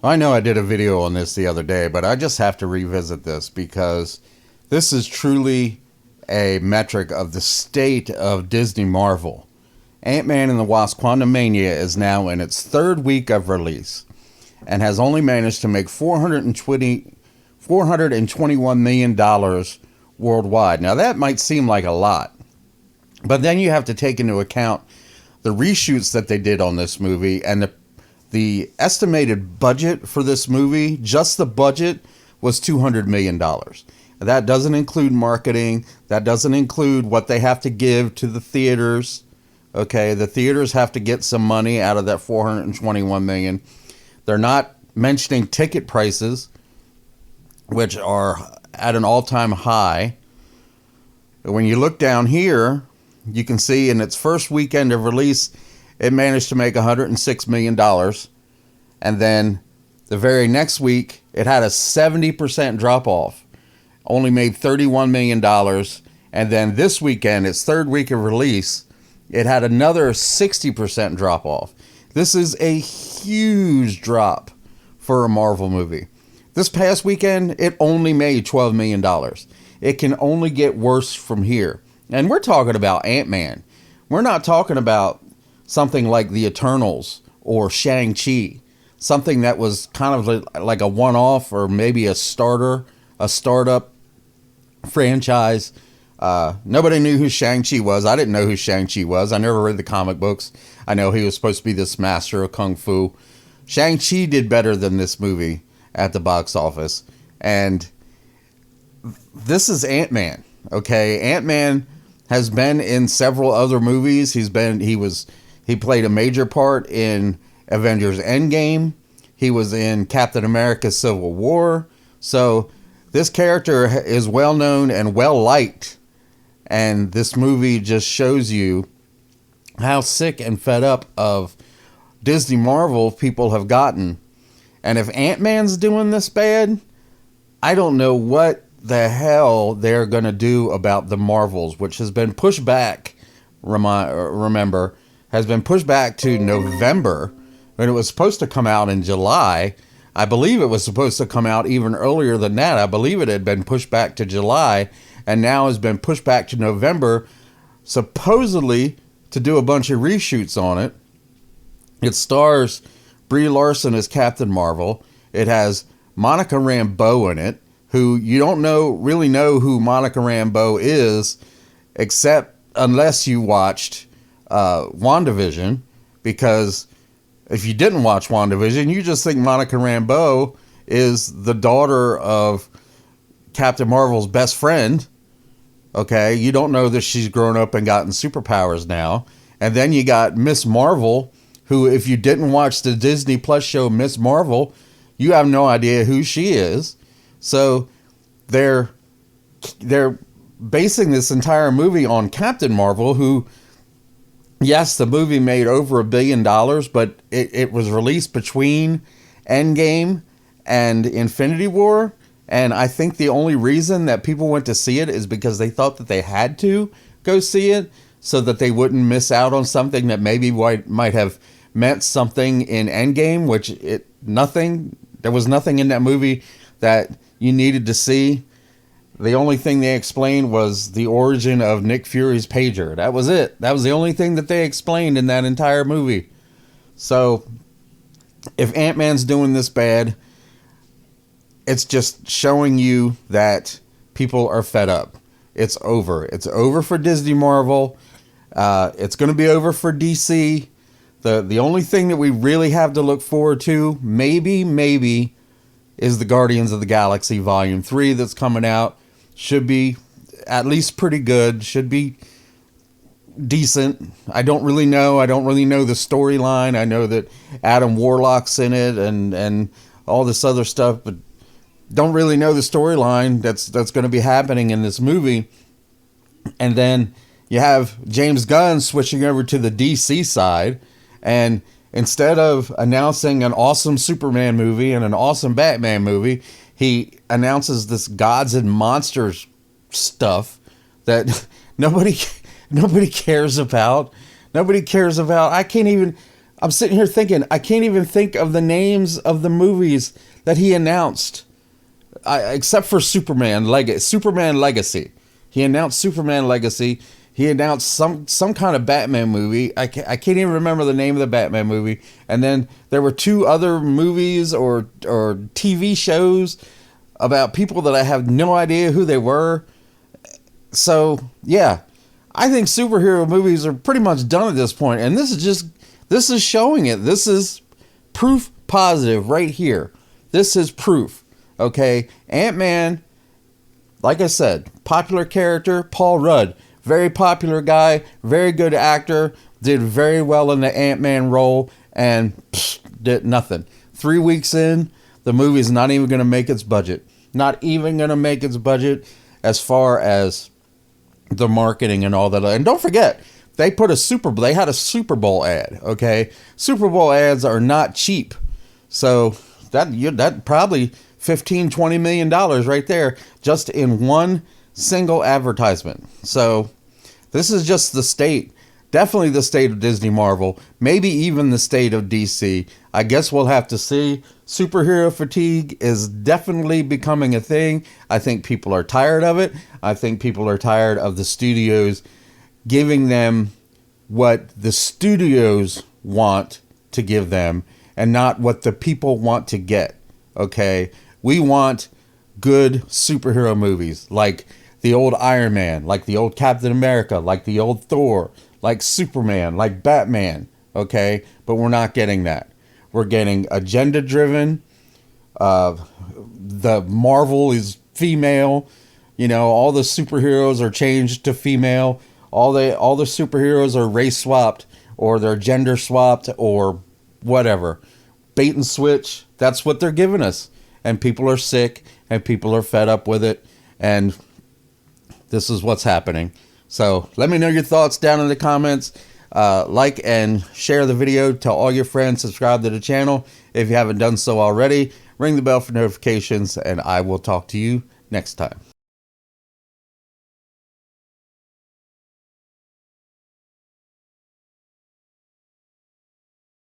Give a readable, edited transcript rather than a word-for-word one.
I know I did a video on this the other day, but I just have to revisit this because this is truly a metric of the state of Disney Marvel. Ant-Man and the Wasp: Quantumania is now in its third week of release and has only managed to make $421 million worldwide. Now that might seem like a lot, but then you have to take into account the reshoots that they did on this movie and the estimated budget for this movie. Just the budget was $200 million. That doesn't include marketing. That doesn't include what they have to give to the theaters. Okay, the theaters have to get some money out of that $421 million. They're not mentioning ticket prices, which are at an all-time high. When you look down here, you can see in its first weekend of release, it managed to make $106 million. And then the very next week, it had a 70% drop off. Only made $31 million. And then this weekend, its third week of release, it had another 60% drop off. This is a huge drop for a Marvel movie. This past weekend, it only made $12 million. It can only get worse from here. And we're talking about Ant-Man. We're not talking about something like The Eternals or Shang-Chi. Something that was kind of like a one-off or maybe a startup franchise. Nobody knew who Shang-Chi was. I didn't know who Shang-Chi was. I never read the comic books. I know he was supposed to be this master of Kung Fu. Shang-Chi did better than this movie at the box office. And this is Ant-Man. Okay, Ant-Man has been in several other movies. He played a major part in Avengers Endgame. He was in Captain America Civil War. So this character is well known and well liked. And this movie just shows you how sick and fed up of Disney Marvel people have gotten. And if Ant-Man's doing this bad, I don't know what the hell they're going to do about the Marvels, which has been pushed back, remember, has been pushed back to November when it was supposed to come out in July. I believe it was supposed to come out even earlier than that. I believe it had been pushed back to July and now has been pushed back to November, supposedly to do a bunch of reshoots on it. It stars Brie Larson as Captain Marvel. It has Monica Rambeau in it, who you don't really know who Monica Rambeau is, except unless you watched WandaVision, because if you didn't watch WandaVision, you just think Monica Rambeau is the daughter of Captain Marvel's best friend. Okay, you don't know that she's grown up and gotten superpowers now. And then you got Miss Marvel, who, if you didn't watch the Disney Plus show Miss Marvel, you have no idea who she is. So they're basing this entire movie on Captain Marvel, who, yes, the movie made over $1 billion, but it was released between Endgame and Infinity War. And I think the only reason that people went to see it is because they thought that they had to go see it so that they wouldn't miss out on something that maybe might have meant something in Endgame, there was nothing in that movie that you needed to see. The only thing they explained was the origin of Nick Fury's pager. That was it. That was the only thing that they explained in that entire movie. So if Ant-Man's doing this bad, it's just showing you that people are fed up. It's over. It's over for Disney Marvel. It's going to be over for DC. The only thing that we really have to look forward to, maybe, is the Guardians of the Galaxy Volume 3 that's coming out. Should be at least pretty good. Should be decent. I don't really know. I don't really know the storyline. I know that Adam Warlock's in it and all this other stuff, but don't really know the storyline that's going to be happening in this movie. And then you have James Gunn switching over to the DC side, and instead of announcing an awesome Superman movie and an awesome Batman movie, he announces this Gods and Monsters stuff that nobody cares about. Nobody cares about. I'm sitting here thinking, I can't even think of the names of the movies that he announced, except for Superman Legacy. He announced Superman Legacy. He announced some kind of Batman movie. I can't even remember the name of the Batman movie. And then there were 2 other movies or TV shows about people that I have no idea who they were. So, yeah, I think superhero movies are pretty much done at this point. And this is showing it. This is proof positive right here. This is proof. Okay? Ant-Man, like I said, popular character, Paul Rudd. Very popular guy, very good actor, did very well in the Ant-Man role, and did nothing. 3 weeks in, the movie's not even going to make its budget. Not even going to make its budget as far as the marketing and all that. And don't forget, they had a Super Bowl ad, okay? Super Bowl ads are not cheap. So that probably $15-20 million right there just in one single advertisement. So this is just the state, definitely the state of Disney Marvel, maybe even the state of DC. I guess we'll have to see. Superhero fatigue is definitely becoming a thing. I think people are tired of it. I think people are tired of the studios giving them what the studios want to give them and not what the people want to get. Okay? We want good superhero movies like the old Iron Man, like the old Captain America, like the old Thor, like Superman, like Batman, okay? But we're not getting that. We're getting agenda-driven. The Marvel is female. You know, all the superheroes are changed to female. All the superheroes are race swapped or they're gender swapped or whatever. Bait and switch. That's what they're giving us. And people are sick and people are fed up with it. And this is what's happening. So let me know your thoughts down in the comments. Like and share the video. Tell all your friends. Subscribe to the channel if you haven't done so already. Ring the bell for notifications. And I will talk to you next time.